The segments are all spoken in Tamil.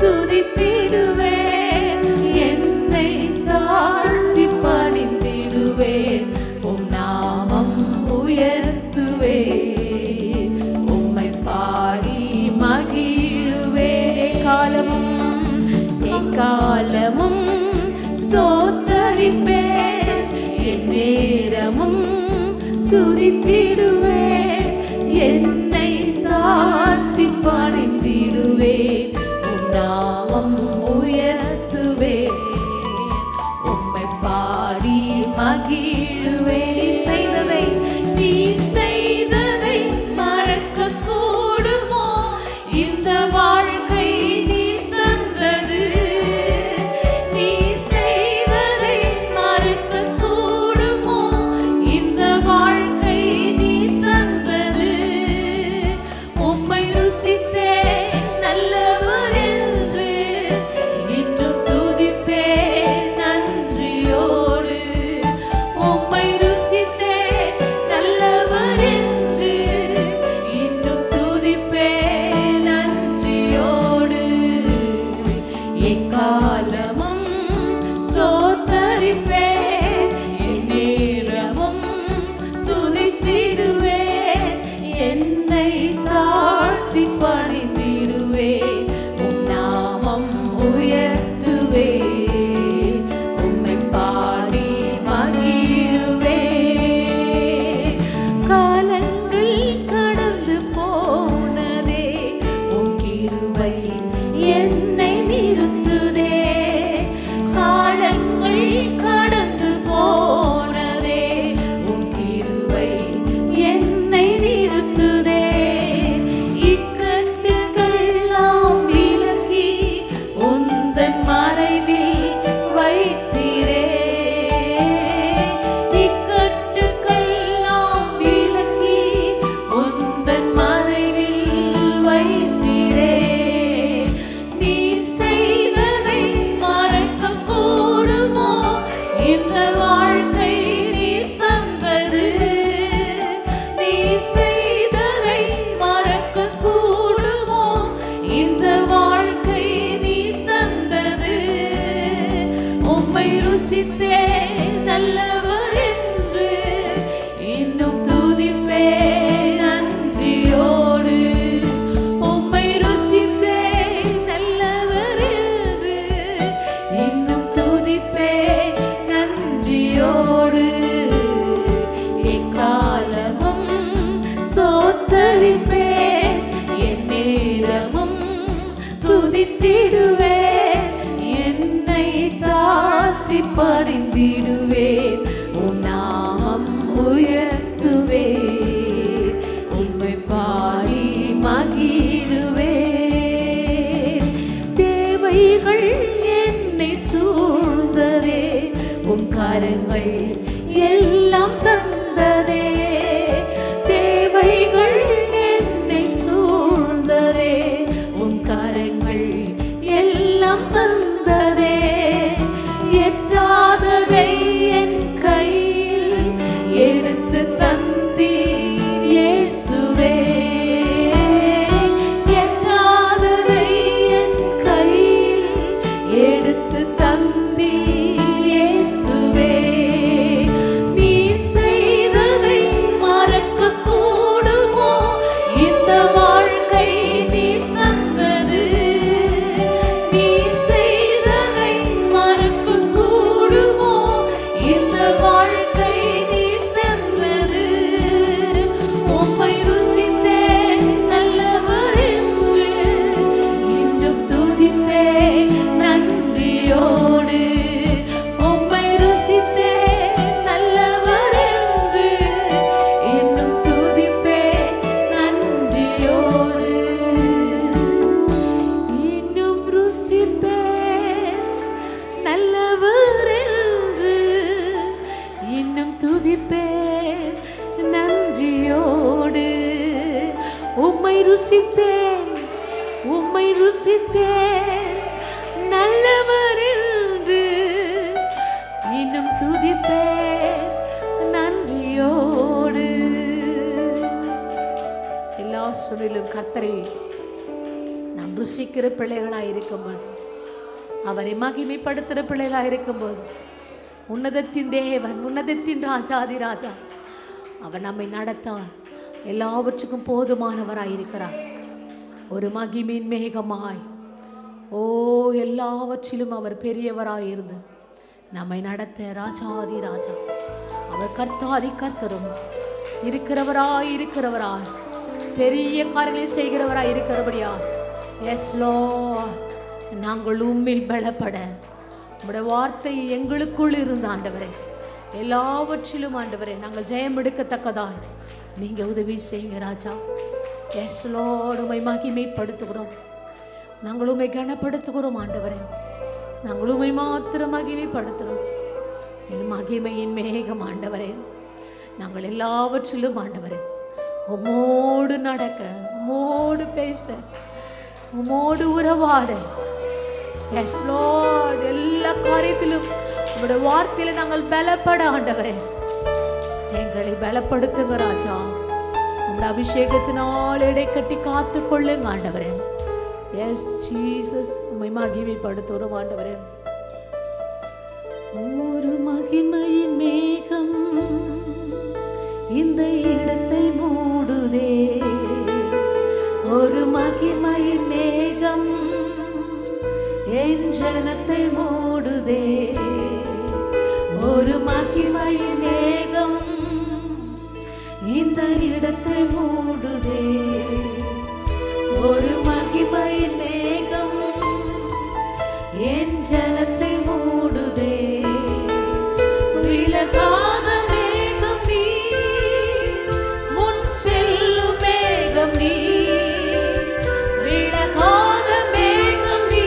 துதித்திடுவேன். என்னை தாழ்த்தி பணிந்திடுவேன். உம் நாமம் உயர்த்துவேன். உம்மை பாடி மகிழுவேன். காலமும் ஸ்தோத்தரிப்பேன். என் நேரமும் துதித்திடுவேன். என்னை தாழ்த்தி பணிந்திடுவேன். உம் நாமம் உயர்த்துவேன். உம்மை பாடி மகிழுவேன். நீ செய்ததை மறக்க கூடுமோ? இந்த வாழ்க்கை நீ தந்தது. நீ செய்ததை மறக்க கூடுமோ? இந்த வாழ்க்கை நீ தந்தது. உம்மை ருசித்தே நல்லவர் என்று இன்றும் துதிப்பேன் நன்றியோடு. உம்மை ருசித்தே நல்லவர் என்று இன்றும் துதிப்பேன் நன்றியோடு. எக்காலமும் ஸ்தோத்தரிப்பேன். என் நேரமும் துதித்திடுவேன். என்னை தாழ்த்தி பணிந்திடுவேன். உம் நாமம் உயர்த்துவேன். உம்மை பாடி மகிழுவேன். காலங்கள் கடந்து போனதே, உம் கிருபை என்னை நிறுத்துதே. காலங்கள் கடந்து போனதே, உம் கிருபை என்னை நிறுத்துதே. இக்கட்டுகளெல்லாம் விலக்கி உந்தன் மறைவில் வைத்தீரே. இக்கட்டுகளெல்லாம் விலக்கி உந்தன் மறைவில் வைத்தீரே. நீ செய்ததை மறக்க கூடுமோ? இந்த வாழ்க்கை நீ தந்தது. நீ செய்ததை மறக்க கூடுமோ? இந்த வாழ்க்கை நீ தந்தது. உம்மை ருசித்தே நல்லவர் என்று இன்னும் துதிப்பேன் நன்றியோடு. உம்மை ருசித்தே நல்லவர் என்று இன்னும் துதிப்பேன் நன்றியோடு. எக்காலமும் ஸ்தோத்தரிப்பேன். என் நேரமும் துதித்திடுவேன். என்னை தாழ்த்தி பணிந்திடுவேன். உம் நாமம் உயர்த்துவேன். உம்மை பாடி மகிழுவேன். தேவைகள் என்னை சூழ்ந்ததே, உம் கரங்கள் எல்லாம் தந்ததே. தேவைகள் என்னை சூழ்ந்ததே, உம் கரங்கள் எல்லாம் தந்ததே. எட்டாததை என் கையில் எடுத்து தந்தீர் இயேசுவே. எட்டாததை என் கையில் எடுத்து தந்தீர் இயேசுவே. நீ செய்ததை மறக்க கூடுமோ? இந்த வாழ்க்கை நீ தந்தது. நீ செய்ததை மறக்க கூடுமோ? இந்த வாழ்க்கை நீ தந்தது. உம்மை ருசித்தே நல்லவர் என்று இன்றும் துதிப்பேன் நன்றியோடு. உம்மை ருசித்தே நல்லவர் என்று இன்னும் துதிப்பேன் நன்றியோடு. இன்னும் ருசிப்பேன் நல்லவர் என்று இன்னும் துதிப்பேன் நன்றியோடு. உம்மை ருசித்தேன். உம்மை ருசித்தேன் நல்லவர் என்று இன்னும் துதிப்பேன் நன்றியோடு. எல்லா சூழலிலும் கர்த்தரை நாம் ருசிக்கிற பிள்ளைகளாக இருக்கும்போது, அவரை மகிமைப்படுத்துகிற பிள்ளைகளாக இருக்கும்போது, உன்னதத்தின் தேவன், உன்னதத்தின் ராஜாதி ராஜா அவர் நம்மை நடத்த எல்லாவற்றுக்கும் போதுமானவராய் இருக்கிறார். ஒரு மகிமையின் மேகமாய் எல்லாவற்றிலும் அவர் பெரியவராய் இருந்து நம்மை நடத்த ராஜாதி ராஜா அவர் கர்த்தாதி கர்த்தரும் இருக்கிறவராய் பெரிய காரியங்களை செய்கிறவராய் இருக்கிறபடியா. எஸ் லார்ட், நாங்கள் உம்மில் பலப்பட உம்முடைய வார்த்தை எங்களுக்குள் இருந்த ஆண்டவரே, எல்லாவற்றிலும் ஆண்டவரே நாங்கள் ஜெயம் எடுக்கத்தக்கதாய் நீங்கள் உதவி செய்யுங்க ராஜா. எஸ் லார்ட், உம்மை மகிமைப்படுத்துகிறோம், நாங்கள் உம்மை கனப்படுத்துகிறோம் ஆண்டவரே. நாங்கள் உம்மை மாத்திரம் மகிமைப்படுத்துகிறோம். என் மகிமையின் மேகம் ஆண்டவரே, நாங்கள் எல்லாவற்றிலும் ஆண்டவரே உம்மோடு நடக்க, உம்மோடு பேச, உம்மோடு உறவாட. எஸ் லார்ட், எல்லா காரியத்திலும் உங்களுடைய வார்த்தையில நாங்கள் பலப்பட ஆண்டவரே எங்களை பலப்படுத்துங்க ராஜா. உங்களுடைய அபிஷேகத்தினால் எடை கட்டி காத்து கொள்ளுங்க ஆண்டவரே. எஸ் ஜீசஸ், உம்மை மகிமைப்படுத்துகிறோம் ஆண்டவரே. ஒரு மகிமையின் மேகம் இந்த இடத்தை மூடுதே, ஒரு மகிமையின் மேகம் என் ஜனத்தை மூடுதே, ஒரு மகிமையின் மேகம் இந்த இடத்தை மூடுதே, ஒரு மகிமையின் மேகம் என் ஜனத்தை மூடுதே. விலகாத மேகம் நீ, முன் செல்லும் மேகம் நீ, விலகாத மேகம் நீ,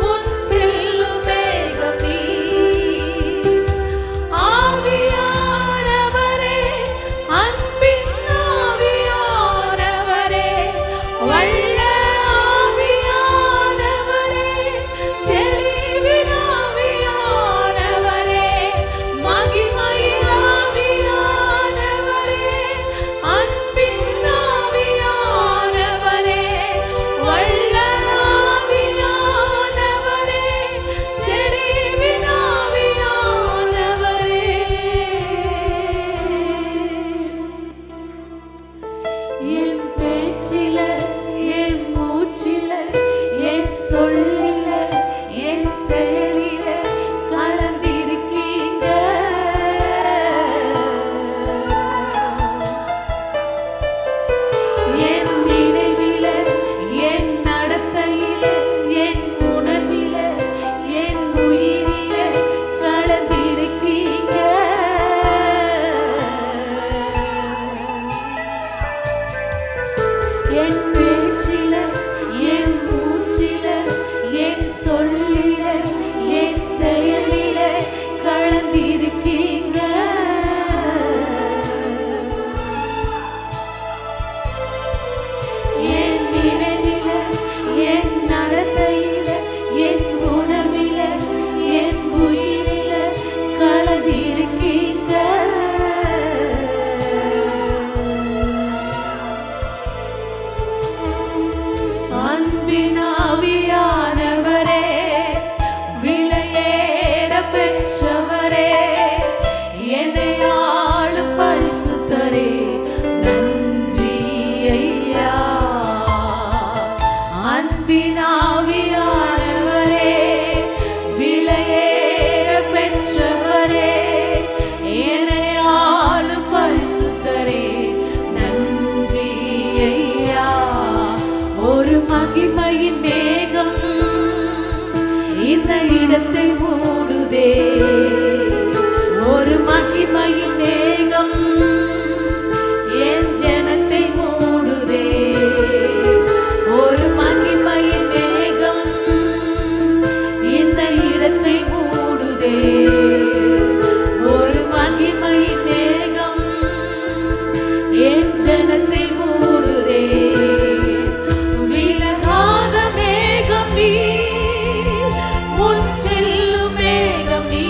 முன் செல்லும் மேகம் நீ. ஆவியானவரே, அன்பின் ஆவியானவரே, வல்ல ஆவியானவரே, தெளிவின் ஆவியானவரே, மகிமையின் ஆவியானவரே, அன்பின் ஆவியானவரே, வல்ல ஆவியானவரே, தெளிவின் ஆவியானவரே. என் பேச்சில, என் மூச்சில, என் சொல்லில, என் செயலில கலந்திருக்கீங்க. என் நினைவில, என் நடத்தையில, என் உணர்வில, என் உயிரில கலந்திருக்கீங்க. என் பேச்சில, என் மூச்சில, என் சொல்லில, என் செயலில கலந்திருக்கீங்க. என் நினைவில, என் நடத்தையில, என் உணர்வில, என் உயிரில கலந்திருக்கீங்க. அன்பின் ஆவியானவரே, விலையேற பெற்றவரே, என்னை ஆளும் பரிசுத்தரே, நன்றி ஐயா. அன்பின் ஆவியானவரே, விலையேற பெற்றவரே, என்னை ஆளும் பரிசுத்தரே, நன்றி ஐயா. ஒரு மகிமையின் மேகம் இந்த இடத்தை மூடுதே, ஒரு மகிமையின் மேகம் என் ஜனத்தை மூடுதே, ஒரு மகிமையின் மேகம் இந்த இடத்தை மூடுதே, ஒரு மகிமையின் மேகம் என் ஜனத்தை மூடுதே. விலகாத மேகம் நீ, முன் செல்லும் மேகம் நீ,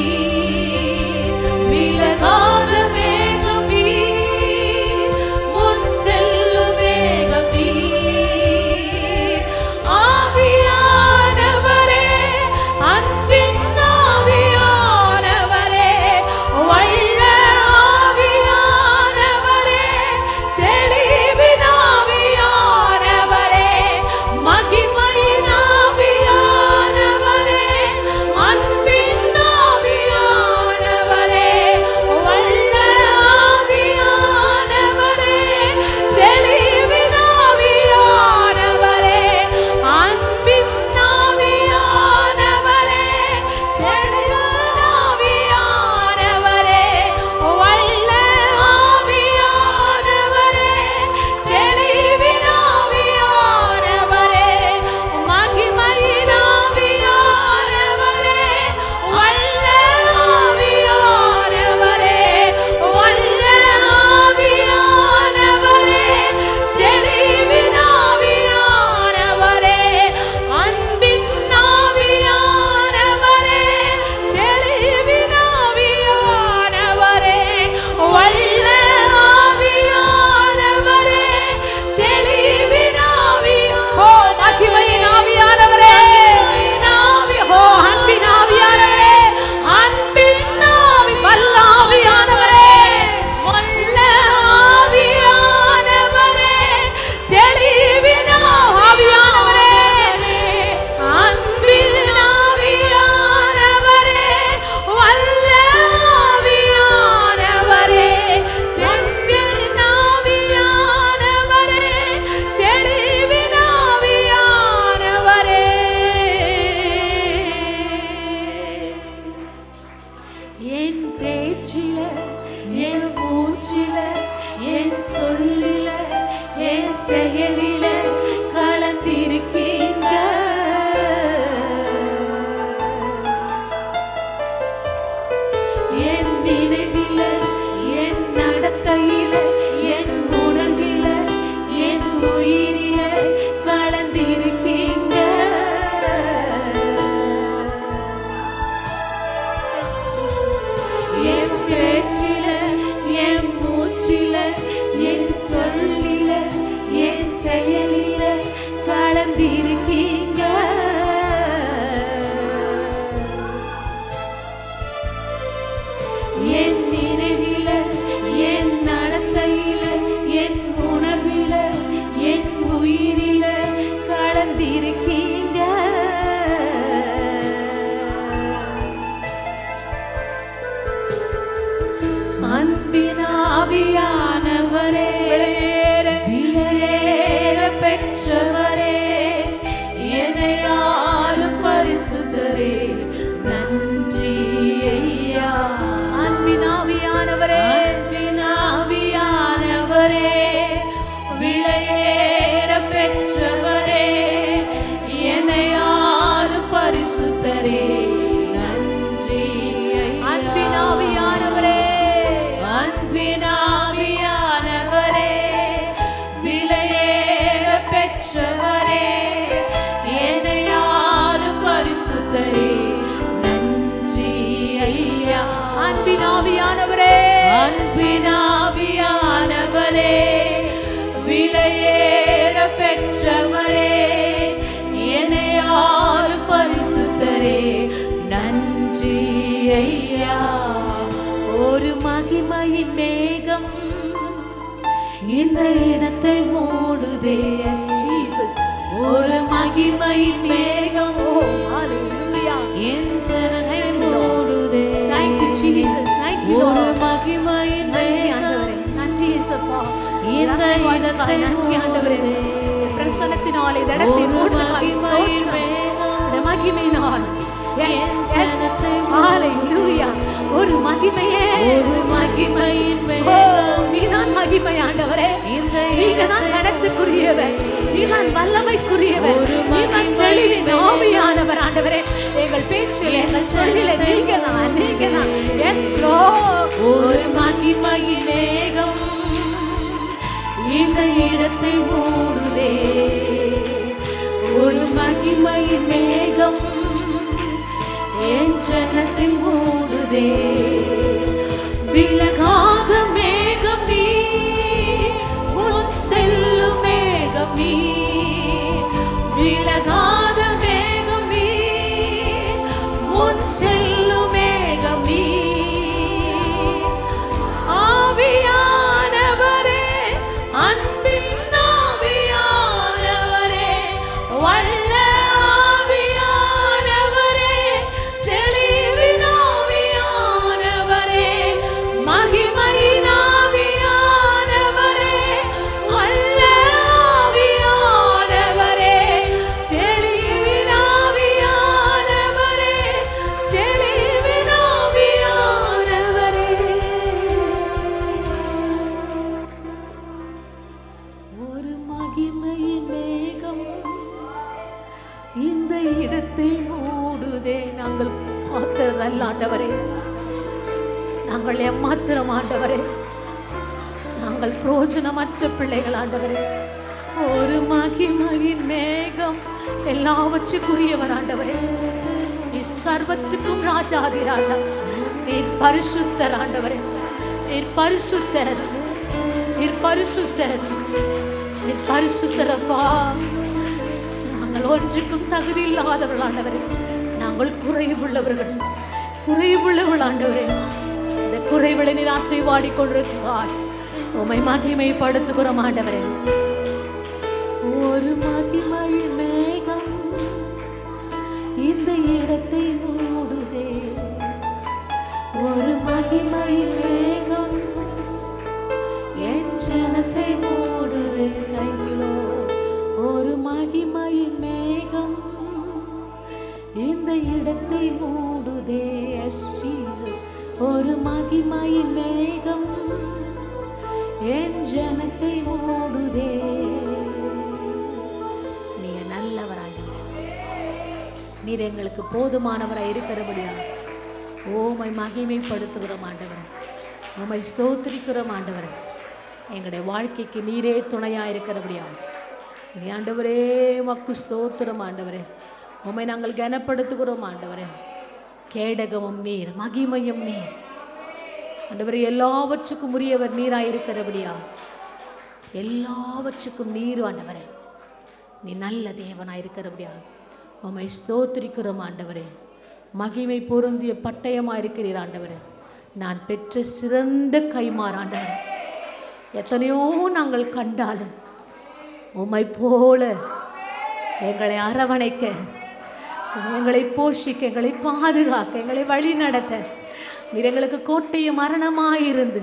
இந்த இடத்தை மூடுதே. ஒரு மகிமையின் மேகம் என் ஜனத்தை மூடுதே. ஒரு மகிமையின் மேகம். நன்றி இயேசுப்பா. இந்த இடத்தை மூடுதே. பிரசன்னத்தினாலே இந்த இடத்தை மூடுதே. மகிமையினால் ஒரு மகிமையே, ஒரு மகிமையின் நீதான் மகிமை ஆண்டவரே. நீங்கதான் நடத்துக்குரியவர், நீதான் வல்லமைக்குரியவர், நீதான் தெளிவின் ஆவியானவர் ஆண்டவரே. எங்கள் பேச்சில் எங்கள் சொல்லில நீங்கதான், நீங்கதான். ஒரு மகிமையின் மேகம் இந்த இடத்தை மூடுதே. ஒரு மகிமையின் மேகம் என் ஜனத்தை மூடுதே. விலகாத மேகம் நீ, முன் செல்லும் மேகம் நீ. விலகாத மேகம் நீ, முன் செல்லும் மேகம் நீ. ஆவியானவரே, அன்பின் ஆவியானவரே, வல்ல ஆவியானவரே, தெளிவின் ஆவியானவரே, மகிமையின் ஆவியானவரே, வல்ல ஆவியானவரே, தெளிவின் ஆவியானவரே, தெளிவின் ஆவியானவரே. ஒரு மகிமையின் மேகம் இந்த இடத்தை மூடுதே. நாங்கள் பார்த்ததல்ல ஆண்டவரே, நாங்கள் ஏமாத்திரம் ஆண்டவரே, நாங்கள் பிரோஜனமற்ற பிள்ளைகள் ஆண்டவரே. ஒரு மகிமையின் மேகம் எல்லாவற்றுக்குரியவர் ஆண்டவரே. நீ சர்வத்துக்கும் ராஜாதி ராஜா. நீர் பரிசுத்தர் ஆண்டவரே, நீர் பரிசுத்தர், நீர் பரிசுத்தர், நீர் பரிசுத்தரப்பா. நாங்கள் ஒன்றுக்கும் தகுதி இல்லாதவர்கள் ஆண்டவரே. நாங்கள் குறைவுள்ளவர்கள், குறைவுள்ளவர்கள் ஆண்டவரே. இந்த குறைவுகளை நீர் ஆசீர்வாடி கொண்டிருக்கிறார். உம்மை மகிமைப்படுத்துகிறோம் ஆண்டவரே. ஒரு மகிமையின் மேகம் இந்த இடத்தை மூடுதே. ஒரு மகிமையின் மேகம் என் ஜனத்தை மூடுதே. கையிலோ ஒரு மகிமையின் மேகம் இந்த இடத்தை மூடுதே. ஒரு மகிமையின் மேகம் என் ஜனத்தை மூடுதே. நீங்க நல்லவராக, நீர் எங்களுக்கு போதுமானவராக இருக்கிறபடியா உம்மை மகிமைப்படுத்துகிறோம் ஆண்டவரே. உம்மை ஸ்தோத்திரிக்கிறோம் ஆண்டவரே. எங்களுடைய வாழ்க்கைக்கு நீரே துணையா இருக்கிறபடியா ஆண்டவரே மக்கு ஸ்தோத்திரம் ஆண்டவரே. உம்மை நாங்கள் கனப்படுத்துகிறோம் ஆண்டவரே. கேடகமும் நீர், மகிமையும் நீர் ஆண்டவரே. எல்லாவற்றுக்கும் உரியவர் நீராயிருக்கிறபடியா எல்லாவற்றுக்கும் நீர் ஆண்டவரே. நீ நல்ல தேவனாயிருக்கிறபடியா உம்மை ஸ்தோத்திரிக்கிறோம் ஆண்டவரே. மகிமை பொருந்திய பட்டயமாயிருக்கிறீர் ஆண்டவரே. நான் பெற்ற சிறந்த கைமாறு ஆண்டவரே. எத்தனையோ நாங்கள் கண்டாலும் உம்மை போல எங்களை அரவணைக்க, எங்களை போஷிக்க, எங்களை பாதுகாக்க, எங்களை வழி நடத்த நீர் எங்களுக்கு கோட்டையும் மரணமாயிருந்து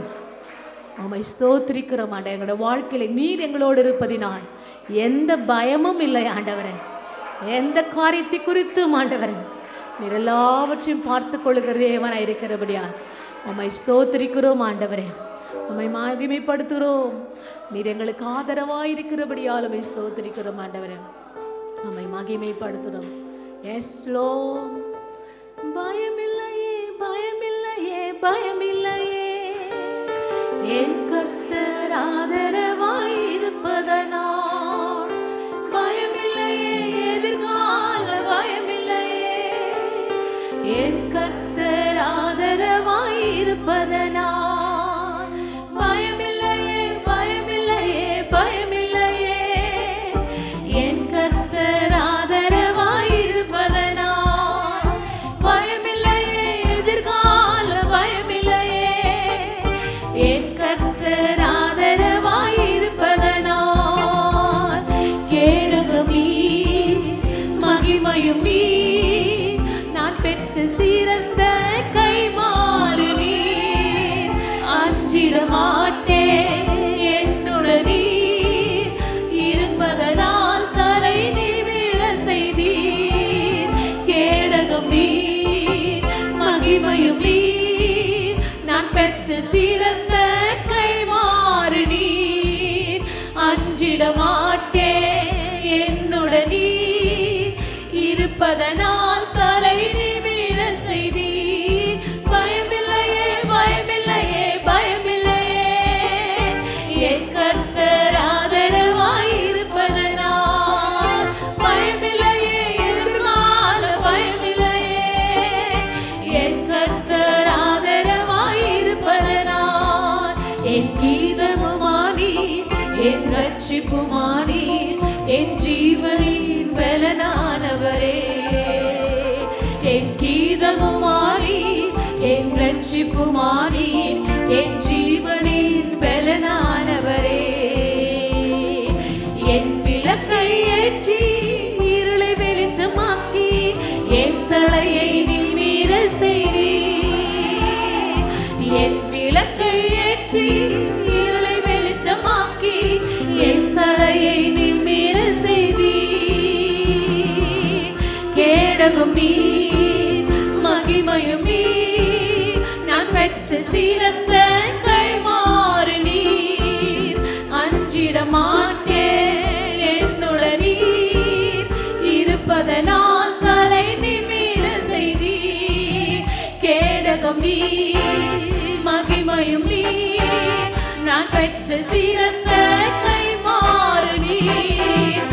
உம்மை ஸ்தோத்திரிக்கிறோம் ஆண்டவரே. எங்களோட வாழ்க்கையில நீர் எங்களோடு இருப்பதினால் எந்த பயமும் இல்லை ஆண்டவரே. எந்த காரியத்தை குறித்தும் ஆண்டவரே நீர் எல்லாவற்றையும் பார்த்து கொள்ளுகிற தேவனாய் இருக்கிறபடியா உம்மை ஸ்தோத்திரிக்கிறோம் ஆண்டவரே. உம்மை மகிமைப்படுத்துகிறோம். நீர் எங்களுக்கு ஆதரவாக இருக்கிறபடியால் உம்மை ஸ்தோத்திரிக்கிறோம் ஆண்டவரே. உம்மை மகிமைப்படுத்துகிறோம். எஸ்லோ பயமில்லையே, பயமில்லையே, பயமில்லையே, என் கர்த்தர் ஆதரவாய் இருப்பதனால் பயமில்லையே, எதிர்கால பயமில்லையே, என் கர்த்தர் ஆதரவாய் இருப்பதனால் பயமில்லையே, பயமில்லையே, பயமில்லையே, என் கர்த்தர் ஆதரவாய் இருப்பதனால் பயமில்லையே, எதிர்கால பயமில்லையே, என் கர்த்தர் மகிமையும் நீ, நான் பெற்ற சிறந்த கைமாறு நீ. அஞ்சிட மாட்டேன் என்னுடன் நீ இருப்பதனால் தலை நிமிர செய்தீர். கேடகம் நீ, மகிமையும் நீ, நான் பெற்ற சிறந்த கைமாறு நீ. அஞ்சிட மாட்டேன் என்னுடன் நீ இருப்பதனால் தலை நிமிர செய்தீர். பயமில்லையே பயமில்லையே பயமில்லையே, என் கர்த்தர் ஆதரவாய் இருப்பதனால். பயமில்லையே எதிர்கால பயமில்லையே, என் கர்த்தர் ஆதரவாய் இருப்பதனால். என் கீதமுமானி, என் ரட்சிப்புமானி, என் ஜீவனின் பலனானவரே. என் கீதமுமானி, என் ரட்சிப்புமானி, என் ஜீவனின் பலனானவரே. என் விளக்கை ஏற்றி இருளை வெளிச்சமாக்கி, என் தலையை நிமிர செய்தீர். என் விளக்கை ஏற்றி இருளை வெளிச்சமாக்கி, என் தலையை நிமிர செய்தீர். கேடகம் நீ, மகிமையும் நீ, நான் பெற்ற சிறந்த கைமாறு நீர். அஞ்சிட மாட்டேன் என்னுடன் நீர் இருப்பதனால் தலை நிமிர செய்தீர். கேடகம் நீ, மகிமையும் நீ, நான் பெற்ற சிறந்த கைமாறு நீர்.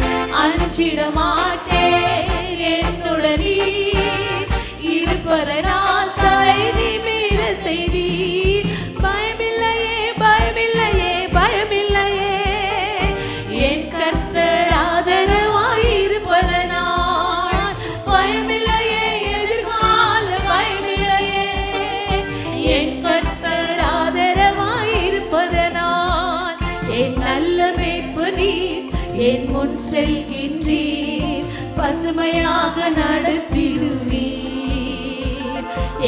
அஞ்சிட மாட்டேன் என்னுடன் நீர் இருப்பதனால் தலை நிமிர செய்தீர். பயமில்லையே பயமில்லையே பயமில்லையே, என் கர்த்தர் ஆதரவாய் இருப்பதனால். பயமில்லையே எதிர்கால பயமில்லையே, என் கர்த்தர் ஆதரவாய் இருப்பதனால். என் நல்ல மேய்ப்பு நீர், என் முன் செல்கின்றீர், பசுமையாக நடத்திடுவீர்.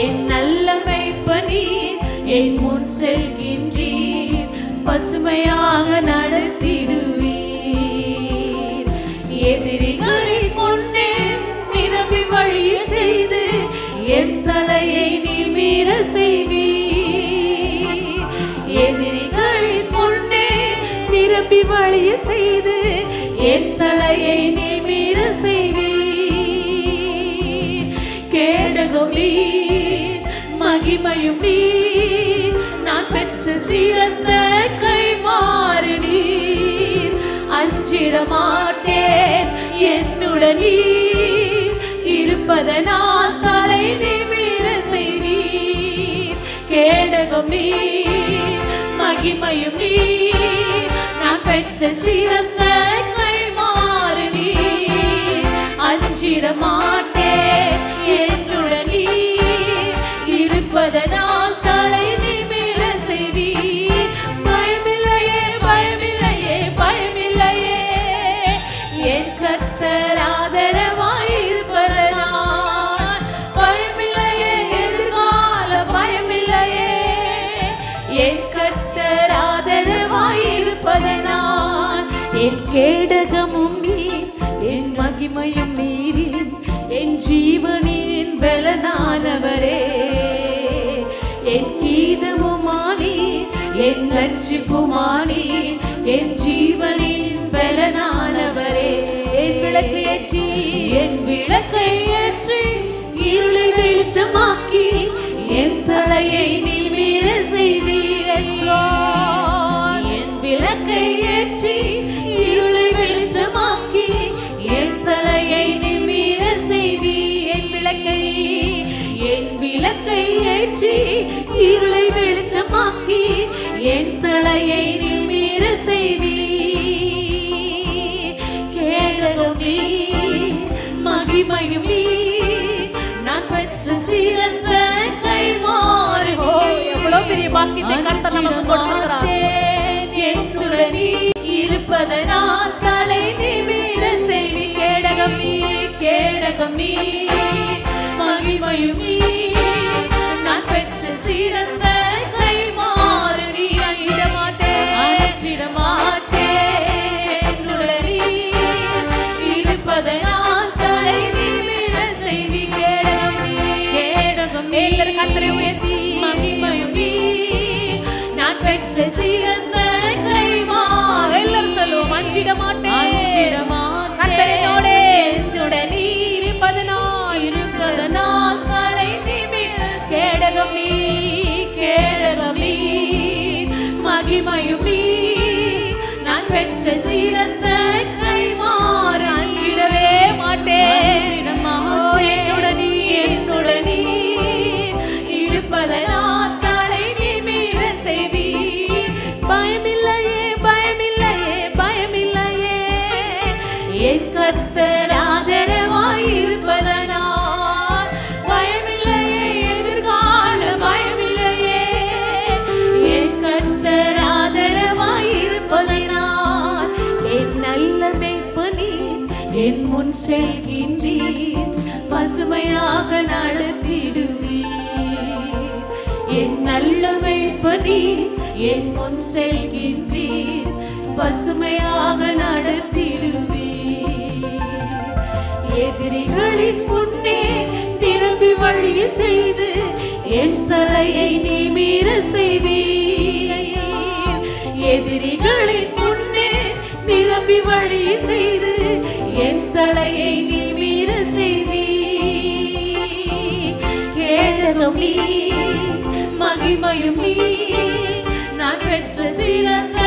என் நல்ல மேய்ப்பு நீர், என் முன் செல்கின்றீர், பசுமையாக நடத்திடுவீர். எதிரிகளின் முன்னே நிரம்பி வழியில் செய்து, என் தலையை நிமிர செய்வீர். எதிரிகளின் முன்னே நிரம்பி வழியில் செய்து, என் தலையை நிமிர செய்வீர். கேடகம் நீ, மகிமையும் நீ, நான் பெற்ற சிறந்த கைமாறு நீர். அஞ்சிட மாட்டேன் என்னுடன் நீர் இருப்பதனால் தலை நிமிர செய்தீர். கேடகம் நீ, மகிமையும் நீ, நான் பெற்ற சிறந்த கைமாறு நீர். அஞ்சிட மாட்டேன் என்னுடன் நீர் இருப்பதனால் தலை நிமிர செய்வீர். பயமில்லையே பயமில்லையே பயமில்லையே, என் கர்த்தர் ஆதரவாய் இருப்பதனால். பயமில்லையே எதிர்கால பயமில்லையே, என் கர்த்தர் ஆதரவாய் இருப்பதனால். என் கேடகமும் நீர், என் மகிமையும் நீரே, என் ஜீவனின் பலனானவரே. என் கீதமுமானி, என் ரட்சிப்புமானி, என் ஜீவனின் பலனானவரே. என் விளக்கை ஏற்றி, என் விளக்கை ஏற்றி இருளை வெளிச்சமாக்கி, என் தலையை நிமிர செய்தீர். என் விளக்கை ஏற்றி இருளை வெளிச்சமாக்கி, என் தலையை நிமிர செய்தீர். என் விளக்கை ஏற்றி இருளை வெளிச்சமாக்கி, என் தலையை நிமிர செய்தீர். கேடகம் நீ, மகிமையும் நீ, நான் பெற்ற சிறந்த கைமாறு. எவ்வளவு பெரிய பாக்கியத்தை கர்த்தர் நமக்கு கொடுத்திருக்கிறார். என்னுடன் இருப்பதனால் தலை நிமிர செய்தி. கேடகம் நீ, கேட கேடகம் நீ மகிமையும் நீ நான் பெற்ற சிறந்த கைமாறு நீ அஞ்சிட மாட்டேன் என்னுடன் நீ இருப்பதனால் தலை நிமிர செய்தி கேடகம் நீ எல்லாரும் கர்த்தரை உயர்த்தி மகிமையும் நீ நான் பெற்ற சிறந்த கைமாறு எல்லாரும் சொல்லுவோம் அஞ்சிட மாட்டேன் கர்த்தரோட என்னுடன் நீ இருப்பதனால் தலை நிமிர கேடகம் நீ மகிமையும் நீ நான் பெற்ற சிறந்த கைமாறு அஞ்சிடவே மாட்டேன் என்னுடன் நீ இருப்பதனால் தலை நிமிர செய்தி பயமில்லையே பயமில்லையே பயமில்லையே என் கர்த்தர் ஆதரவாய் இருப்பதனால் பயமில்லையே எதிர்கால பயமில்லையே என் கர்த்தர் ஆதரவாய் இருப்பதனால் என் நல்ல மேய்ப்பனே என் முன் செல்கின்றீர் பசுமையாக நடத்திடுவீர் என் நல்ல மேய்ப்பனே என் முன் செல்கின்றீர் பசுமையாக நடத்திடுவீர் எதிரிகளின் முன்னே நிரம்பி வழி செய்து என் தலையை நிமிர செய்வீர் எதிரிகளின் முன்னே நிரம்பி வழி செய்து என் தலையை நிமிர செய்வீர் கேடகம் நீ மகிமையும் நீ நான் பெற்ற சிறந்த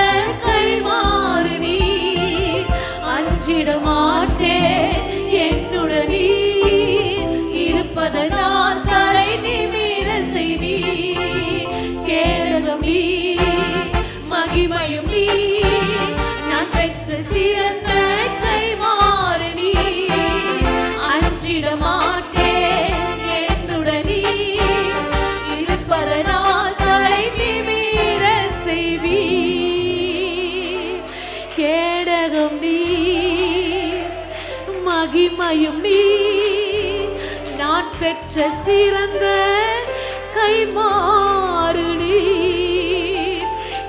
கைமாறு நீ அஞ்சிட மாட்டேன் என்னுடன் நீ இருப்பதனால் தலை நிமிர செய்தி கேடகம் நீ மகிமையும் நீ நான் பெற்ற சிறந்த கைமாறு நீ அஞ்சிட மாட்டேன் என்னுடன் நீ இருப்பதனால் தலை நிமிர செய்வீர் கேடகம் நீ மகிமையும் நீ நான் பெற்ற சிறந்த கைமாறு நீ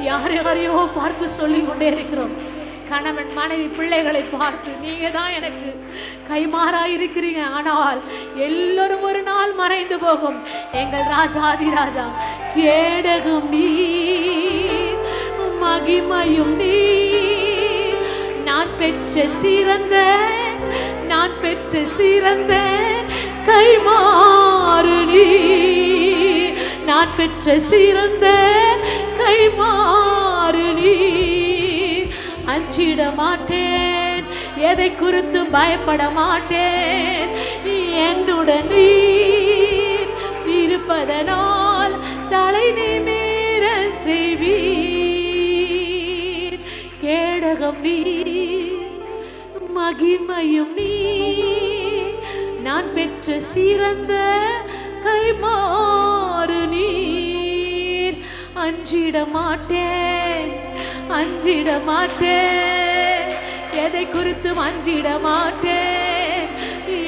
யாரையோ பார்த்து சொல்லிக் கொண்டே இருக்கிறோம் கணவன் மனைவி பிள்ளைகளை பார்த்து நீங்க தான் எனக்கு கைமாறாய் இருக்கிறீங்க ஆனால் எல்லோரும் ஒரு நாள் மறைந்து போகும் எங்கள் ராஜாதி ராஜா கேடகம் நீ மகிமையும் நீ நான் பெற்ற சிறந்த கைமாறு நீ நான் பெற்ற சிறந்த கைமாறு நீ அஞ்சிட மாட்டேன் எதை குறித்தும் பயப்பட மாட்டேன் என்னுடன் நீ இருப்பதனால் தலை நிமிர செய்வீர் கேடகம் நீ மகிமையும் நீ நான் பெற்ற சிறந்த கைமாறு நீர் அஞ்சிட மாட்டேன் எதை குறித்தும் அஞ்சிட மாட்டேன்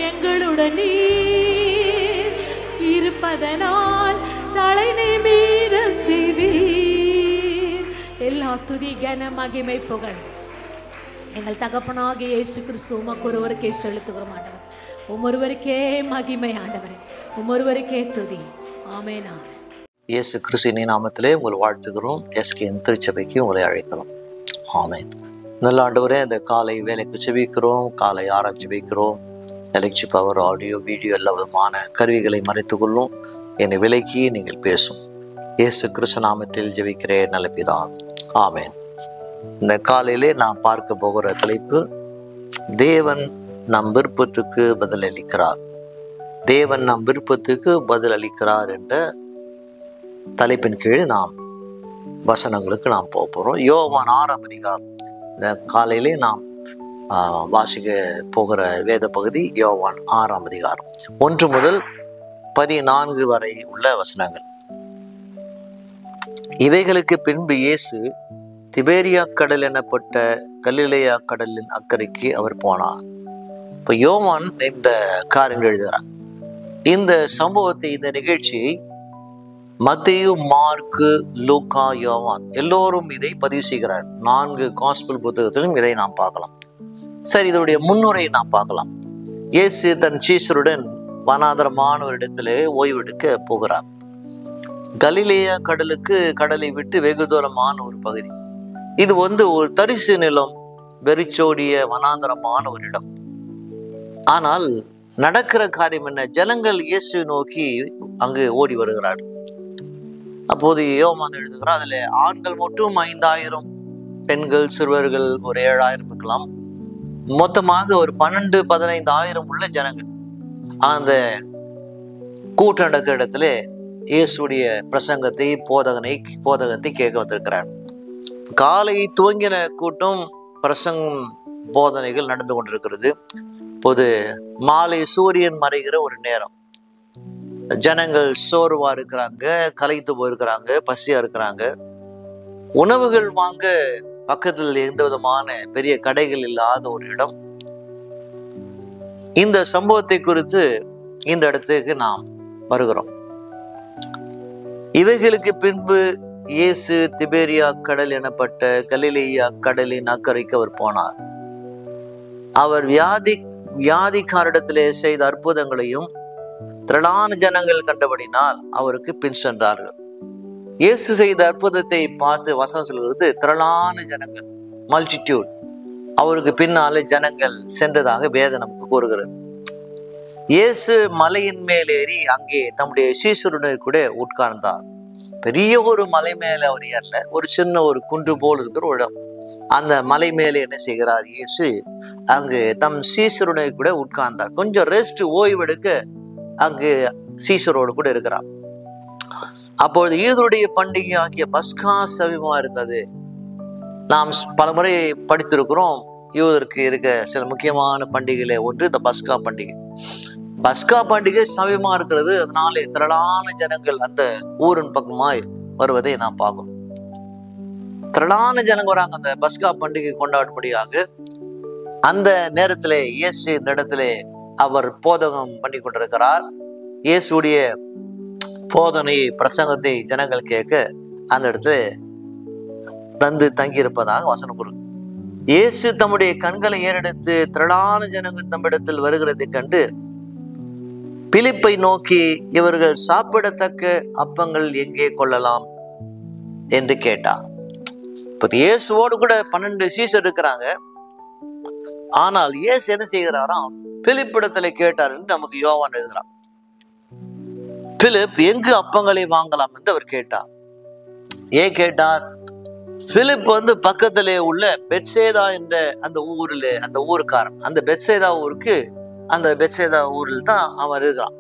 எங்களுடன் நீர் இருப்பதனால் தலை நிமிர செய்வீர் எல்லா துதி கன மகிமை புகழ் எங்கள் தகப்பனாகிய இயேசு கிறிஸ்து உமக்கு ஒருவருக்கே செலுத்துகிறோம் ஆண்டவர் உமொருவருக்கே மகிமை ஆண்டவரே உமொருவருக்கே துதி ஆமென் ஆமென் இயேசு கிறிஸ்துவின் நாமத்திலே உங்களை வாழ்த்துகிறோம் எஸ்கேஎன் திருச்சபைக்கு உங்களை அழைக்கிறோம் ஆமென் நல்ல ஆண்டவரே இந்த காலை வேலைக்கு ஜெபிக்கிறோம் காலை ஆராய்ச்சி ஜெபிக்கிறோம் எலக்ட்ரி பவர் ஆடியோ வீடியோ எல்லா விதமான கருவிகளை மறைத்துக் கொள்ளும் என்னை விலக்கி நீங்கள் பேசும் இயேசு கிறிஸ்து நாமத்தில் ஜெபிக்கிறேன் நல்ல பிதாவே ஆமென் இந்த காலையிலே நான் பார்க்க போகிற தலைப்பு தேவன் நம் விருப்பத்துக்கு பதிலளிக்கிறார் தேவன் நம் விருப்பத்துக்கு பதிலளிக்கிறார் என்ற தலைப்பின் கீழ் நாம் வசனங்களுக்கு நாம் போகிறோம் யோவான் 6ஆம் அதிகாரம் இந்த காலையிலே நாம் வாசிக்க போகிற வேத பகுதி யோவான் 6ஆம் அதிகாரம் 1 முதல் 14 வரை உள்ள வசனங்கள். இவைகளுக்கு பின்பு இயேசு திபேரியா கடல் எனப்பட்ட கலிலேயா கடலின் அக்கறைக்கு அவர் போனார். இப்போ யோவான் இந்த காரியங்கள் எழுதுகிறார். இந்த சம்பவத்தை, இந்த நிகழ்ச்சியை மத்தேயு, மார்க்கு, லூக்கா, யோவான் எல்லோரும் இதை பதிவு செய்கிறார். 4 காஸ்பல் புத்தகத்திலும் இதை நாம் பார்க்கலாம். சரி, இதனுடைய முன்னுரை நாம் பார்க்கலாம். இயேசு தன் சீஷருடன் வனாந்தரமான ஒரு இடத்திலே ஓய்வெடுக்க போகிறார். கலிலேயா கடலை விட்டு வெகு தூரமான ஒரு பகுதி. இது ஒரு தரிசு நிலம், வெறிச்சோடிய வனாந்தரமான ஒரு இடம். ஆனால் நடக்கிற காரியம் என்ன? ஜனங்கள் இயேசு நோக்கி அங்கு ஓடி வருகிறார். அப்போது யோவான் எழுதுகிறார், அதுல ஆண்கள் மட்டும் 5000, பெண்கள் சிறுவர்கள் ஒரு 7000 இருக்கலாம். மொத்தமாக ஒரு 12-15 உள்ள ஜனங்கள் அந்த கூட்டம் நடக்கிற இடத்துல இயேசுடைய பிரசங்கத்தை, போதகத்தை கேட்க வந்திருக்கிறார். காலை துவங்கின கூட்டம், பிரசங்கம், போதனைகள் நடந்து கொண்டிருக்கிறது. இப்போது மாலை சூரியன் மறைகிற ஒரு நேரம். ஜனங்கள் சோர்வா இருக்கிறாங்க, களைத்து போயிருக்கிறாங்க, பசியா இருக்கிறாங்க. உணவுகள் வாங்க பக்கத்தில் எந்த விதமான பெரிய கடைகள் இல்லாத ஒரு இடம். இந்த சம்பவத்தை குறித்து இந்த இடத்துக்கு நாம் வருகிறோம். இவைகளுக்கு பின்பு இயேசு திபேரியா கடல் எனப்பட்ட கலிலேயா கடலின் அக்கறைக்கு அவர் போனார். அவர் வியாதிக்காரிடத்திலே செய்த அற்புதங்களையும் திரளான ஜனங்கள் கண்டபடினால் அவருக்கு பின் சென்றார்கள். இயேசு செய்த அற்புதத்தை பார்த்து வசனம் சொல்கிறது, திரளான ஜனங்கள், மல்டிடியூட், அவருக்கு பின்னாலே ஜனங்கள் சென்றதாக வேதம் நமக்கு கூறுகிறது. இயேசு மலையின் மேல் ஏறி அங்கே தம்முடைய சீஷருடன் கூட உட்கார்ந்தார். பெரிய ஒரு மலை மேல அவர் ஏறல, ஒரு சின்ன ஒரு குன்று போல் இருக்கிற ஒரு இடம். அந்த மலை மேலே என்ன செய்கிறார் இயேசு? அங்கு தம் சீஷருடன் கூட உட்கார்ந்தார். கொஞ்சம் ரெஸ்ட், ஓய்வெடுக்க அங்கு சீஷரோடு கூட இருக்கிறார். அப்பொழுது யூதருடைய பண்டிகை ஆகிய பஸ்கா சமீபமா இருந்தது. நாம் பலமுறை படித்திருக்கிறோம். யூதருக்கு இருக்க சில முக்கியமான பண்டிகையில ஒன்று இந்த பஸ்கா பண்டிகை. பஸ்கா பண்டிகை சமீபமா இருக்கிறது. அதனாலே திரளான ஜனங்கள் அந்த ஊரின் பக்கமாய் வருவதை நாம் பார்க்கிறோம். திரளான ஜனங்க வராங்க அந்த பஸ்கா பண்டிகை கொண்டாடும்படியாக. அந்த நேரத்திலே இயேசு இந்த இடத்திலே அவர் போதகம் பண்ணி கொண்டிருக்கிறார். இயேசுடைய போதனை, பிரசங்கத்தை ஜனங்கள் கேட்க அந்த இடத்துல தங்கியிருப்பதாக வசனம் கூறு. இயேசு தம்முடைய கண்களை ஏறெடுத்து திரளான ஜனங்கள் தம்மிடத்தில் வருகிறதை கண்டு பிலிப்பை நோக்கி, இவர்கள் சாப்பிடத்தக்க அப்பங்கள் எங்கே கொள்ளலாம் என்று கேட்டார். இப்ப இயேசுவோடு கூட 12 சீஷர் இருக்கிறாங்க. ஆனால் இயேசு என்ன செய்கிறாராம்? பிலிப்பிடத்துல கேட்டார் என்று நமக்கு யோவான் எழுதுகிறார். பிலிப் எங்கு அப்பங்களை வாங்கலாம் என்று அவர் கேட்டார். ஏன் கேட்டார்? பிலிப் பக்கத்திலே உள்ள பெத்சேதா என்ற அந்த ஊரில், அந்த ஊருக்காரன், அந்த பெத்சேதா ஊருக்கு, அந்த பெத்சேதா ஊரில் தான் அவன் இருக்கிறான்.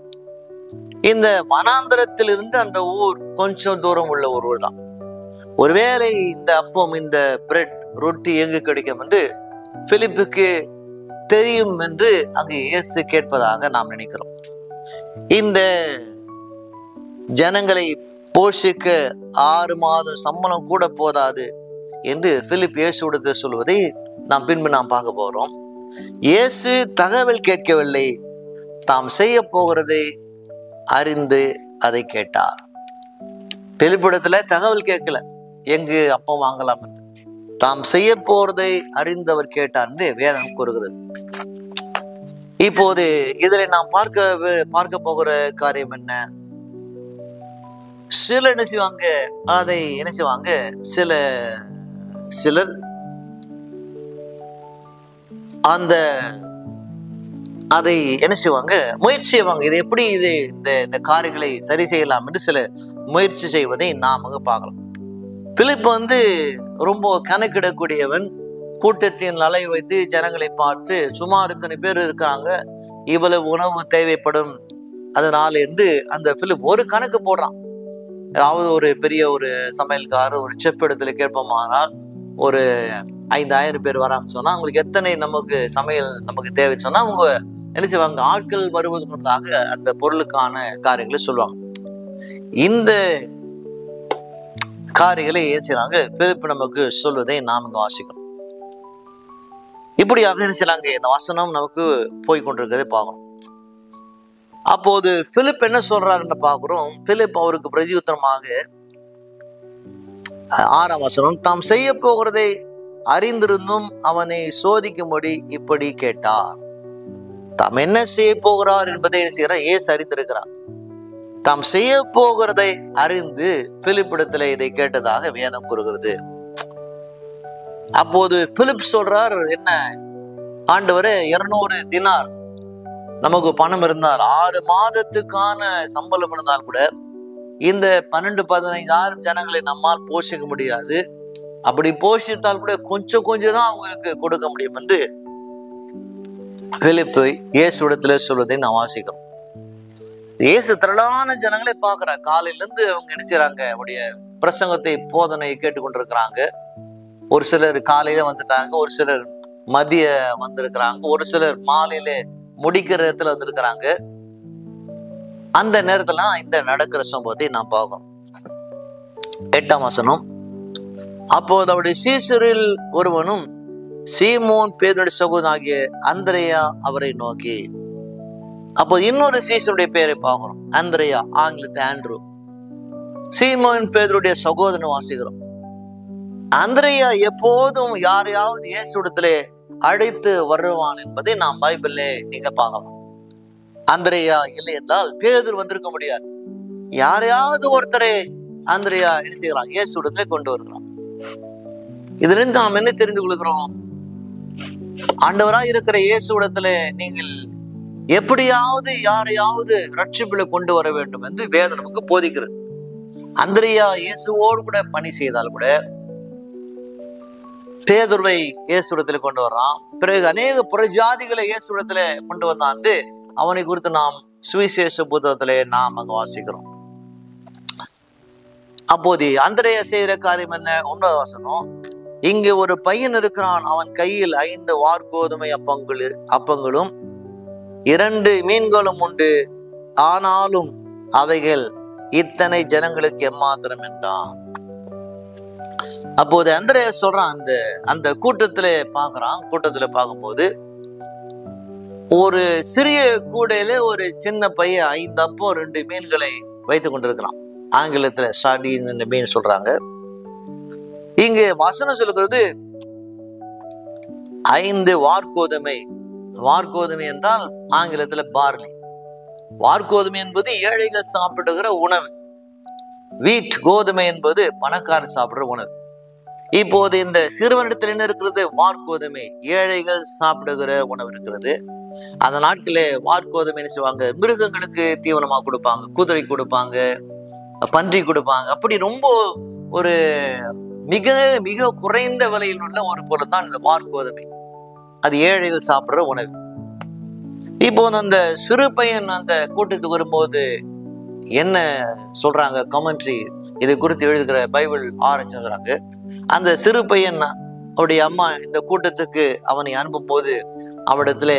இந்த வனாந்தரத்தில் இருந்து அந்த ஊர் கொஞ்சம் தூரம் உள்ள ஒரு ஊர் தான். ஒருவேளை இந்த அப்பம், இந்த பிரெட், ரொட்டி எங்கு கிடைக்கும் என்று பிலிப்புக்கு தெரியும் என்று அங்கு இயேசு கேட்பதாக நாம் நினைக்கிறோம். இந்த ஜனங்களை போஷிக்க 6 மாதம் சம்பளம் கூட போதாது என்று பிலிப் இயேசுவிடத்தில் சொல்வதை நாம் பின்பு பார்க்க போகிறோம். இயேசு தகவல் கேட்கவில்லை, தாம் செய்ய போகிறதை அறிந்து அதை கேட்டார். பிலிப்பிடத்துல தகவல் கேட்கல, எங்கு அப்பம் வாங்கலாம் என்று. தாம் செய்ய போறதை அறிந்தவர் கேட்டார் என்று வேதம் கூறுகிறது. இப்போது இதில் நாம் பார்க்க போகிற காரியம் என்ன? சிலர் என்ன செய்வாங்க, அதை என்ன செய்வாங்க, சிலர் அந்த அதை என்ன செய்வாங்க, முயற்சி செய்வாங்க. இதை எப்படி இந்த காரியங்களை சரி செய்யலாம் என்று சில முயற்சி செய்வதை நாம் பார்க்கலாம். பிலிப் ரொம்ப கணக்கிடக்கூடியவன். கூட்டத்தின் அலை வைத்து ஜனங்களை பார்த்து, சுமார் இத்தனை பேர் இருக்கிறாங்க, இவ்வளவு உணவு தேவைப்படும், அதனால இருந்து அந்த பிலிப் ஒரு கணக்கு போடுறான். அதாவது ஒரு பெரிய ஒரு சமையல்காரர், ஒரு செஃப் இடத்துல கேட்போமானால், ஒரு 5000 பேர் வரான்னு சொன்னா அவங்களுக்கு எத்தனை சமையல் நமக்கு தேவை சொன்னா அவங்க என்ன செய்வாங்க, ஆட்கள் வருவதற்காக அந்த பொருளுக்கான காரியங்களை சொல்லுவாங்க. இந்த காரியங்களை ஏன் செய்றாங்க? பிலிப் நமக்கு சொல்வதை நாம் வாசிக்கிறோம். இப்படியாக என்ன செய்யலாங்க, இந்த வசனம் நமக்கு போய் கொண்டிருக்கிறதை பார்க்கணும். அப்போது பிலிப் என்ன சொல்றாருன்னு பார்க்கிறோம். பிலிப் அவருக்கு பிரதியுத்தரமாக 6ஆம் வசனம், தாம் செய்ய போகிறதை அறிந்திருந்தும் அவனை சோதிக்கும்படி இப்படி கேட்டார். தாம் என்ன செய்ய போகிறார் என்பதை என்ன செய்யறார், இயேசு அறிந்திருக்கிறார். தாம் செய்ய போகிறதை அறிந்து பிலிப்பிடத்துல இதை கேட்டதாக வேதம் கூறுகிறது. அப்போது பிலிப் சொல்றார், என்ன ஆண்டவரே, 200 தினார் நமக்கு பணம் இருந்தால் 6 மாதத்துக்கான சம்பளம் இருந்தால் கூட இந்த 12-15 ஜனங்களை நம்மால் போஷிக்க முடியாது. அப்படி போஷித்தால் கூட கொஞ்சம் கொஞ்சம் தான் அவங்களுக்கு கொடுக்க முடியும் என்று பிலிப்பு இயேசுவிடத்துல சொல்வதை நாம் வாசிக்கிறோம். இயேசு திரளான ஜனங்களை பார்க்கிறார். காலையில இருந்து அவங்க என்ன செய்யறாங்க, அவருடைய பிரசங்கத்தை போதனை கேட்டுக்கொண்டிருக்கிறாங்க. ஒரு சிலர் காலையில வந்துட்டாங்க, ஒரு சிலர் மதிய வந்திருக்கிறாங்க, ஒரு சிலர் மாலையில முடிக்கிற இடத்துல வந்திருக்கிறாங்க. அந்த நேரத்துல இந்த நடக்கிற சம்பவத்தை நாம் பார்க்கிறோம். 8ஆம் வசனம், அப்போது அவருடைய சீசரில் ஒருவனும் சீமோன் பேதுருடைய சகோதரனாகிய அந்திரேயா அவரை நோக்கி, அப்போ இன்னொரு சீசருடைய பேரை பார்க்கிறோம், அந்திரேயா, ஆங்கிலத்தில் ஆண்ட்ரூ. சீமோன் பேதுருடைய சகோதரன் வாசிக்கிறோம். அந்திரேயா எப்போதும் யாரையாவது இயேசுவிடத்திலே அழைத்து வருவான் என்பதை நாம் பைபிள்ல நீங்க பார்க்கலாம். அந்திரேயா இல்லை என்றால் பேதுரு வந்திருக்க முடியாது. யாரையாவது ஒருத்தரை அந்திரேயா என்ன செய்யலாம், இயேசுவிடத்திலே கொண்டு வருகிறான். இதுல இருந்து நாம் என்ன தெரிந்து கொள்கிறோம், ஆண்டவராய் இருக்கிற இயேசுவிடத்துல நீங்கள் எப்படியாவது யாரையாவது ரட்சிப்புல கொண்டு வர வேண்டும் என்று வேதம் நமக்கு போதிக்கிறது. அந்திரேயா இயேசுவோடு கூட பணி செய்தால் கூட பேதுருவை இயேசுவிடத்துல கொண்டு வர்றான். பிறகு அநேக புறஜாதிகளை இயேசுவிடத்துல கொண்டு வந்தான். அவனை குறித்து நாம் சுவிசேஷ புத்தகத்திலே நாம் அங்க வாசிக்கிறோம். அப்போது அந்திரேயா செய்கிற காரியம் என்ன, 9ஆம் வசனம், இங்கே ஒரு பையன் இருக்கிறான், அவன் கையில் 5 வார்கோதுமை அப்பங்களும் 2 மீன்களும் உண்டு, ஆனாலும் அவைகள் இத்தனை ஜனங்களுக்கு எம்மாத்திரம் என்றான். அப்போது அந்திரேயா சொல்றான், அந்த கூட்டத்துல பார்க்கும்போது ஒரு சிறிய கூடையில ஒரு சின்ன பையன் 5 அப்பம் 2 மீன்களை வைத்துக் கொண்டிருக்கிறான். ஆங்கிலத்துல சார்டின் மீன் சொல்றாங்க. இங்கே வசனம் சொல்லுகிறது 5 வார்கோதுமை. வார்கோதுமை என்றால் ஆங்கிலத்துல பார்லி. வார்கோதுமை என்பது ஏழைகள் சாப்பிடுகிற உணவு. வீட் கோதுமை என்பது பணக்காரர் சாப்பிடுற உணவு. இப்போது இந்த சிறுவனிடத்தில் என்ன இருக்கிறது, வார்கோதுமை, ஏழைகள் சாப்பிடுகிற உணவு இருக்கிறது. அந்த நாட்களே வார்கோதுமை என்ன செய்வாங்க, மிருகங்களுக்கு தீவனமா கொடுப்பாங்க, குதிரை கொடுப்பாங்க, பன்றி கொடுப்பாங்க. அப்படி ரொம்ப ஒரு மிக மிக குறைந்த விலையில் உள்ள ஒரு பொருள் தான் இந்த வார்கோதுமை. அது ஏழைகள் சாப்பிடுற உணவு. இப்போ அந்த சிறு பையன் அந்த கூட்டத்துக்கு வரும்போது என்ன சொல்றாங்க, கமெண்ட்ரி இதை குறித்து எழுதுகிற பைபிள் ஆராய்ச்சி சொல்றாங்க, அந்த சிறு பையன் அவருடைய அம்மா இந்த கூட்டத்துக்கு அவனை அனுப்பும் போது அவரிடத்துல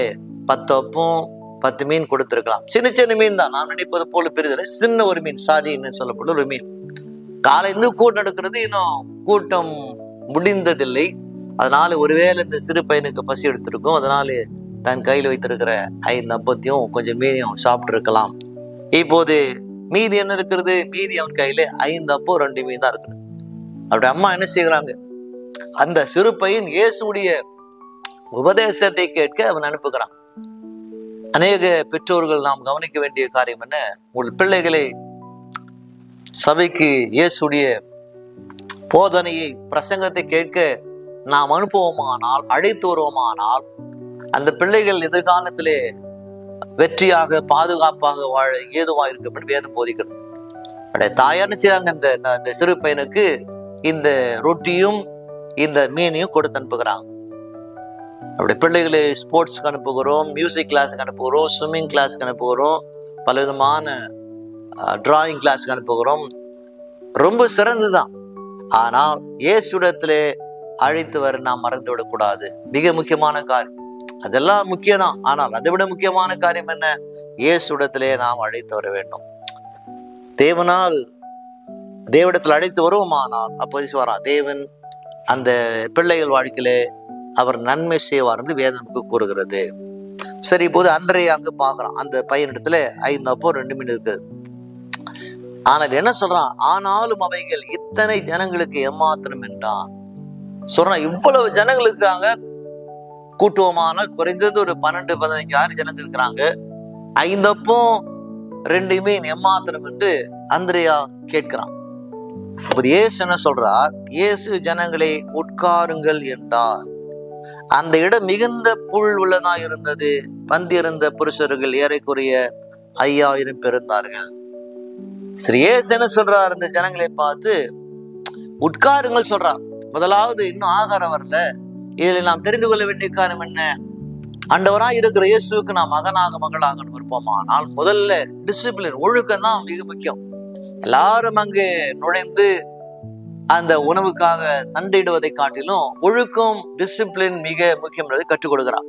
10 அப்பம் 10 மீன் கொடுத்திருக்கலாம். சின்ன சின்ன மீன் தான், நாம் நினைப்பது போல பெரிதில்லை, சின்ன ஒரு மீன், சாதின்னு சொல்லப்பட்ட ஒரு மீன். காலையிலிருந்து கூட்டம் எடுக்கிறது, இன்னும் கூட்டம் முடிந்ததில்லை. அதனால ஒருவேளை இந்த சிறு பையனுக்கு பசி எடுத்திருக்கும். அதனால தன் கையில் வைத்திருக்கிற 5 அப்பத்தையும் கொஞ்சம் மீனையும் சாப்பிட்டு இருக்கலாம். இப்போது மீதி என்ன இருக்கிறது, மீதி அவன் கையில 5 அப்பம் 2 மீன் தான் இருக்குது. அவருடைய அம்மா என்ன செய்யறாங்க, அந்த சிறு பையன் இயேசுடைய உபதேசத்தை கேட்க அவன் அனுப்புகிறான். அநேக பெற்றோர்கள் நாம் கவனிக்க வேண்டிய காரியம் என்ன, உங்கள் பிள்ளைகளை சபைக்கு இயேசுடைய போதனையை பிரசங்கத்தை கேட்க நாம் அனுப்புவோமானால், அழைத்து வருவோமானால், அந்த பிள்ளைகள் எதிர்காலத்திலே வெற்றியாக பாதுகாப்பாக வாழ ஏதுவா இருக்கும் வேதம் போதிக்கிறது. தாயார்னு செய்றாங்க, இந்த சிறு பையனுக்கு இந்த ரொட்டியும் இந்த மீனையும் கொடுத்து அனுப்புகிறாங்க. அப்படி பிள்ளைகளை ஸ்போர்ட்ஸ்க்கு அனுப்புகிறோம், மியூசிக் கிளாஸுக்கு அனுப்புகிறோம், ஸ்விம்மிங் கிளாஸுக்கு அனுப்புகிறோம், பல விதமான டிராயிங் கிளாஸுக்கு அனுப்புகிறோம். ரொம்ப சிறந்துதான். ஆனால் இயேசுவிடத்திலே அழைத்து வர நாம் மறந்து விடக்கூடாது. மிக முக்கியமான காரியம் அதெல்லாம் முக்கியம்தான். ஆனால் அதை விட முக்கியமான காரியம் என்ன, இயேசுவிடத்திலே நாம் அழைத்து வர வேண்டும். தேவனிடத்தில் அழைத்து வருவோமானால் அப்போது வரா தேவன் அந்த பிள்ளைகள் வாழ்க்கையிலே அவர் நன்மை செய்வார் என்று வேதம் கூறுகிறது. சரி, இப்போது அன்றைய அங்கு பார்க்கிறான். அந்த பையனிடத்துல 5 அப்போ 2 மீன் இருக்குது. ஆனால் என்ன சொல்றான்? ஆனாலும் அவைகள் இத்தனை ஜனங்களுக்கு ஏமாத்திரம் என்றான். சொல்றான், இவ்வளவு ஜனங்கள் இருக்கிறாங்க, கூட்டுவமான குறைந்தது ஒரு 12-15 ஜனங்கள் இருக்கிறாங்க, 5 அப்போ 2 மீன் ஏமாத்திரம் என்று அந்திரேயா கேட்கிறான். அப்போது இயேசு என்ன சொல்றார்? இயேசு ஜனங்களை உட்காருங்கள் என்றார். அந்த இடம் மிகுந்த புல் உள்ளதா இருந்தது. பந்தியிருந்த புருஷர்கள் ஏறக்குறைய 5000 பேர் இருந்தார்கள். சரி, இயேசு என்ன சொல்றார்? இந்த ஜனங்களை பார்த்து உட்காருங்கள் சொல்றார். முதலாவது, இன்னும் ஆகாரம் வரல. இதில் நாம் தெரிந்து கொள்ள வேண்டிய காரணம் என்ன? ஆண்டவராய் இருக்கிற இயேசுக்கு நாம் மகனாக மகளாக இருப்போமானால் முதல்ல டிசிப்ளின், ஒழுக்கம் தான் மிக முக்கியம். எல்லாரும் அங்கு நுழைந்து அந்த உணவுக்காக சண்டையிடுவதை காட்டிலும் ஒழுக்கம், டிசிப்ளின் மிக முக்கியம் என்பதை கற்றுக் கொடுக்கிறார்.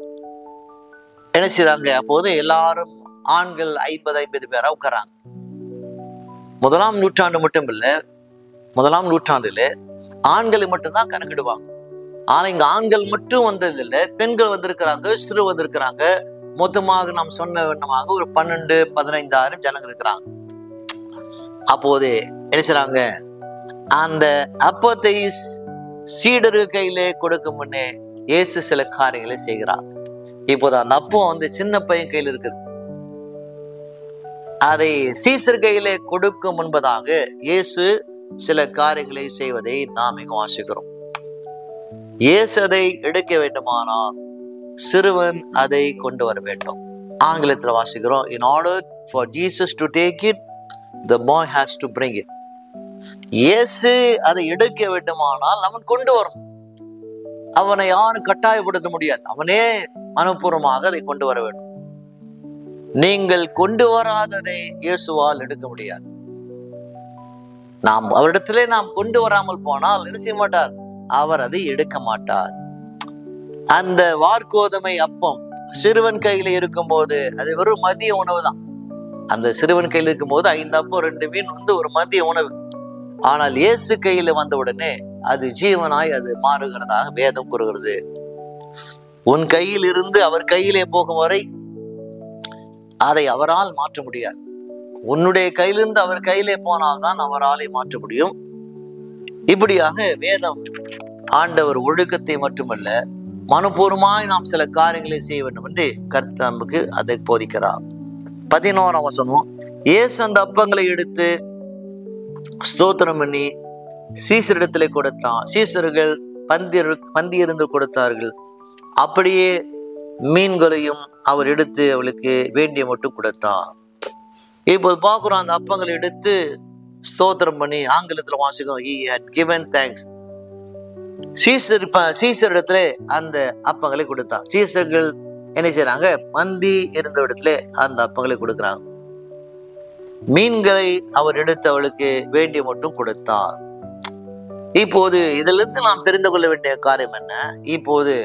என்ன செய்றாங்க? அப்போது எல்லாரும் ஆண்கள் 50 பேரா உட்காராங்க. 1ஆம் நூற்றாண்டு மட்டும் இல்ல, 1ஆம் நூற்றாண்டுல ஆண்களை மட்டும்தான் கணக்கிடுவாங்க. ஆனா இங்க ஆண்கள் மட்டும் வந்தது இல்லை, பெண்கள் வந்திருக்கிறாங்க, சிறு வந்திருக்கிறாங்க. மொத்தமாக நாம் சொன்ன வண்ணமாக ஒரு 12-15 ஜனங்கள் இருக்கிறாங்க. அப்போது என்ன செய்றாங்க? அந்த அப்பத்தை சீடரு கையிலே கொடுக்கும் முன்னே இயேசு சில காரியங்களை செய்கிறார். இப்போது அந்த அப்பம் சின்ன பையன் கையில் இருக்குது. அதை சீசர் கையிலே கொடுக்கும் முன்பதாக இயேசு சில காரியங்களை செய்வதை நாம் மிக வாசிக்கிறோம். இயேசு அதை எடுக்க வேண்டுமானால் சிறுவன் அதை கொண்டு வர வேண்டும். ஆங்கிலத்தில் வாசிக்கிறோம், in order for Jesus to take it, the boy has to bring it. இயேசு அதை எடுக்க வேண்டுமானால் அவன் கொண்டு வரும். அவனை யாரும் கட்டாயப்படுத்த முடியாது. அவனே மனப்பூர்வமாக அதை கொண்டு வர வேண்டும். நீங்கள் கொண்டு வராததை இயேசுவால் எடுக்க முடியாது. நாம் அவரிடத்திலே நாம் கொண்டு வராமல் போனால் என்ன செய்ய மாட்டார்? அவர் அதை எடுக்க மாட்டார். அந்த வார்கோதுமை அப்பம் சிறுவன் கையில இருக்கும் போது அது வெறும் மதிய உணவு தான். அந்த சிறுவன் கையில் இருக்கும் போது 5 அப்பம் 2 மீன் ஒரு மதிய உணவு. ஆனால் இயேசு கையில வந்த உடனே அது ஜீவனாய் அது மாறுகிறதாக வேதம் கூறுகிறது. உன் கையில் இருந்து அவர் கையிலே போகும் வரை அதை அவரால் மாற்ற முடியாது. உன்னுடைய கையிலிருந்து அவர் கையிலே போனால்தான் அவராலே மாற்ற முடியும். இப்படியாக வேதம் ஆண்டவர் ஒழுக்கத்தை மட்டுமல்ல, மனப்பூர்வமாய் நாம் சில காரியங்களை செய்ய வேண்டும் என்று கர்த்தர் நமக்கு அதை போதிக்கிறார். 11ஆம் வசனம், இயேசு அந்த அப்பங்களை எடுத்து ஸ்தோத்திரம் பண்ணி சீசரிடத்திலே கொடுத்தான். சீசர்கள் பந்தியிருந்து கொடுத்தார்கள். அப்படியே மீன்களையும் அவர் எடுத்து அவளுக்கு வேண்டிய மட்டும் கொடுத்தான். இப்போது பார்க்கிறோம், அந்த அப்பங்களை எடுத்து ஸ்தோத்திரம் பண்ணி ஆங்கிலத்தில் வாசிக்கும், he had given thanks. Caesar இடத்துல அந்த அப்பங்களை கொடுத்தான். சீசர்கள் என்ன செய்யறாங்க? மந்தி இருந்த இடத்துல அந்த அப்பங்களை கொடுக்கிறாங்க. மீன்களை அவர் எடுத்து அவளுக்கு வேண்டிய மட்டும் கொடுத்தார். இப்போது இதிலிருந்து நாம் தெரிந்து கொள்ள வேண்டிய காரியம் என்ன? இப்போது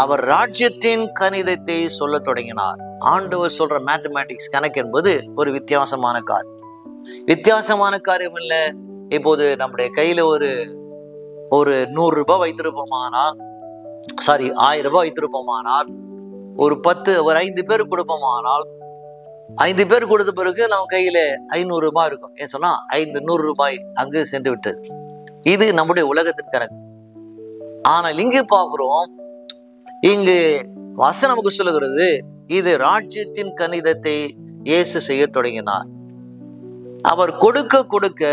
அவர் ராஜ்யத்தின் கணிதத்தை சொல்ல தொடங்கினார். ஆண்டவர் சொல்ற மேத்தமேட்டிக்ஸ் கணக்கு என்பது ஒரு வித்தியாசமான காரியம். வித்தியாசமான காரியம் இல்லை. இப்போது நம்முடைய கையில ஒரு 100 ரூபாய் வைத்திருப்போமானால், 1000 ரூபாய் வைத்திருப்போமானால், ஒரு 5 பேர் கொடுப்போமானால், 5 பேர் கொடுத்த பிறகு நம்ம கையில 500 ரூபாய் இருக்கும். ஏன் சொன்னா 100 ரூபாய் அங்கு சென்று விட்டது. இது நம்முடைய உலகத்தின் கணக்கு. ஆனால் இங்கு பார்க்கிறோம், இங்கு வசனம் நமக்கு சொல்லுகிறது, இது ராஜ்யத்தின் கணிதத்தை இயேசு செய்ய தொடங்கினார். அவர் கொடுக்க கொடுக்க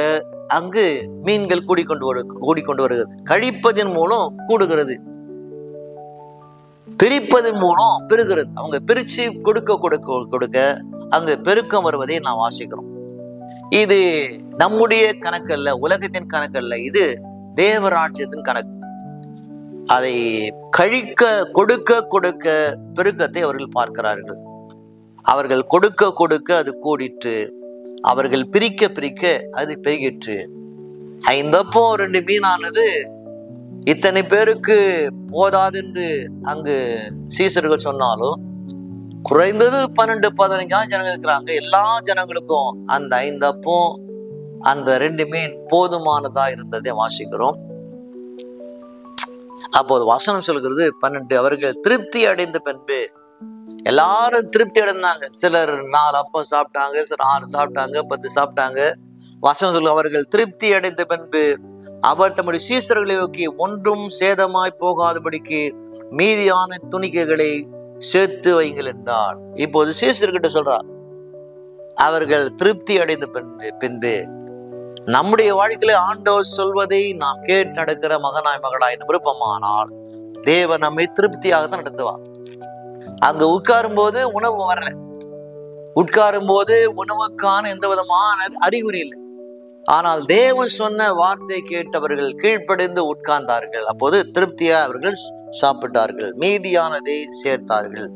அங்கு மீன்கள் கூடிக்கொண்டு வருகிறது. கழிப்பதன் மூலம் கூடுகிறது, பிரிப்பதன் மூலம் பெருகிறது. அவங்க பிரிச்சு கொடுக்க கொடுக்க கொடுக்க அங்கு பெருக்கம் வருவதை நாம் வாசிக்கிறோம். இது நம்முடைய கணக்கு அல்ல, உலகத்தின் கணக்கு அல்ல, இது தேவராஜ்யத்தின் கணக்கு. அதை கொடுக்க கொடுக்க பெருக்கத்தை அவர்கள் பார்க்கிறார்கள். அவர்கள் கொடுக்க கொடுக்க அது கூடிற்று, அவர்கள் பிரிக்க பிரிக்க அது பெருகிற்று. 5 அப்பம் 2 மீனானது இத்தனை பேருக்கு போதாது என்று அங்கு சீசர்கள் சொன்னாலும், குறைந்தது 12-15 ஜனங்கள் இருக்கிறாங்க. எல்லா ஜனங்களுக்கும் அந்த 5 அப்பம் அந்த 2 மீன் போதுமானதா இருந்ததை வாசிக்கிறோம். அப்போது வசனம் சொல்கிறது 12, அவர்கள் திருப்தி அடைந்த பின்பு, எல்லாரும் திருப்தி அடைந்தாங்க. சிலர் 4 அப்பம் சாப்பிட்டாங்க, சிலர் 6 சாப்பிட்டாங்க, 10 சாப்பிட்டாங்க. வசனம் சொல்ல, அவர்கள் திருப்தி அடைந்த பின்பு அவர் தம்முடைய சீசர்களை நோக்கி, ஒன்றும் சேதமாய் போகாதபடிக்கு மீதியான துணிக்கைகளை சேர்த்து வைங்கள் என்றார். இப்போது சீசர்கிட்ட சொல்றார், அவர்கள் திருப்தி அடைந்த பின்பு நம்முடைய வாழ்க்கையில ஆண்டவர் சொல்வதை நாம் கேட்டு நடக்கிற மகனாய் மகளாய் விருப்பமானால் தேவன் நம்மை திருப்தியாக தான் நடத்துவார். அங்க உட்காரும் போது உணவு வரல, உட்காரும் போது உணவுக்கான எந்த விதமான அறிகுறி இல்லை. ஆனால் தேவன் சொன்ன வார்த்தை கேட்டவர்கள் கீழ்ப்படிந்து உட்கார்ந்தார்கள். அப்போது திருப்தியா அவர்கள் சாப்பிட்டார்கள், மீதியானதை சேர்த்தார்கள்.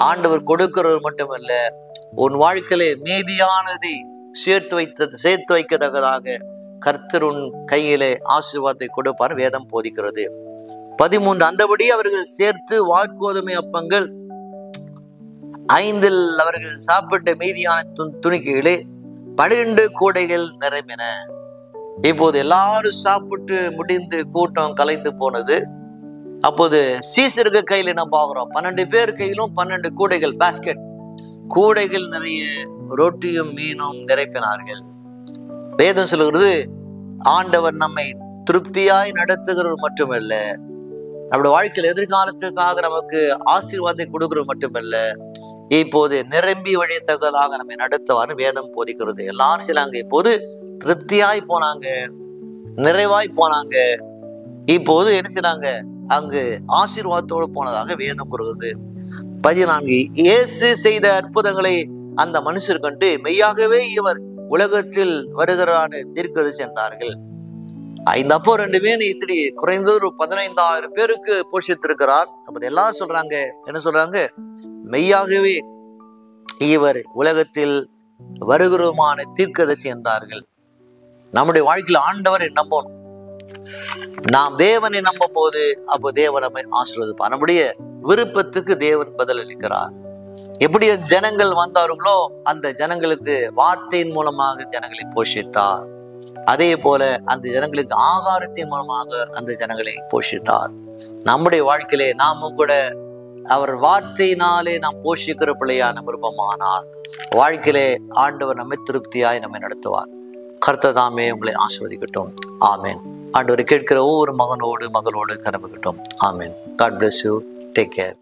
ஆண்டவர் கொடுக்கிறவர் மட்டுமல்ல, உன் வாழ்க்கையிலே மீதியானதை சேர்த்து வைக்கத்தக்கதாக கர்த்தர் உன் கையிலே ஆசீர்வாதத்தை கொடுப்பார். வேதம் போதிக்கிறது. 13, அந்தபடி அவர்கள் சேர்த்து வாற்கோதுமை அப்பங்கள் 5 அவர்கள் சாப்பிட்ட மீதியான துணிக்கைகளே 12 கூடைகள் நிரம்பின. இப்போது எல்லாரும் சாப்பிட்டு முடிந்து கூட்டம் கலைந்து போனது. அப்போது சீசருக்கு கையில் என்ன பார்க்கிறோம்? 12 பேர் கையிலும் 12 கூடைகள், பாஸ்கெட், கூடைகள் நிறைய ரொட்டியும் மீனும் நிரப்பினார்கள். வேதம் சொல்கிறது, ஆண்டவர் நம்மை திருப்தியாய் நடத்துகிறவர் மட்டுமல்ல, நம்முடைய வாழ்க்கையில் எதிர்காலத்துக்காக நமக்கு ஆசீர்வாதத்தை கொடுக்கிறது மட்டுமல்ல, இப்போது நிரம்பி வழியத்தக்கதாக நம்மை நடத்துவார்னு வேதம் போதிக்கிறது. எல்லாரும் சிலாங்க இப்போது திருப்தியாய் போனாங்க, நிறைவாய் போனாங்க. இப்போது என்ன செய்றாங்க? அங்கு ஆசீர்வாதத்தோடு போனதாக வேதம் கூறுகிறது. 14, இயேசு செய்த அற்புதங்களை அந்த மனுஷர் கண்டு, மெய்யாகவே இவர் உலகத்தில் வருகிறான்னு தீர்க்கதரிசி என்றார்கள். 5 அப்போ 2 மீன் இத்திரி குறைந்தது ஒரு 15,000 பேருக்கு போஷித்திருக்கிறார். அப்ப எல்லாம் சொல்றாங்க, என்ன சொல்றாங்க? மெய்யாகவே இவர் உலகத்தில் வருகிறமான தீர்க்கதரிசி என்றார்கள். நம்முடைய வாழ்க்கையில் ஆண்டவரை நம்பணும். நாம் தேவனை நம்பும் போது அப்போ தேவன் நம்மை ஆசீர்வதிப்பார். நம்முடைய விருப்பத்துக்கு தேவன் பதில் அளிக்கிறார். எப்படி ஜனங்கள் வந்தார்களோ அந்த ஜனங்களுக்கு வார்த்தையின் மூலமாக ஜனங்களை போஷித்தார். அதே போல அந்த ஜனங்களுக்கு ஆகாரத்தின் மூலமாக அந்த ஜனங்களை போஷித்தார். நம்முடைய வாழ்க்கையிலே நாமும் கூட அவர் வார்த்தையினாலே நாம் போஷிக்கிற பிள்ளையான விருப்பமானால் வாழ்க்கையிலே ஆண்டவர் நம்மை திருப்தியாய் நம்மை நடத்துவார். கர்த்தர் தாமே உங்களை ஆசீர்வதிக்கட்டும். ஆமேன். ஆண்டவரை கேட்கிற ஒவ்வொரு மகனோடு மகளோடு கனவுகட்டும். ஆமேன். God bless you. Take care.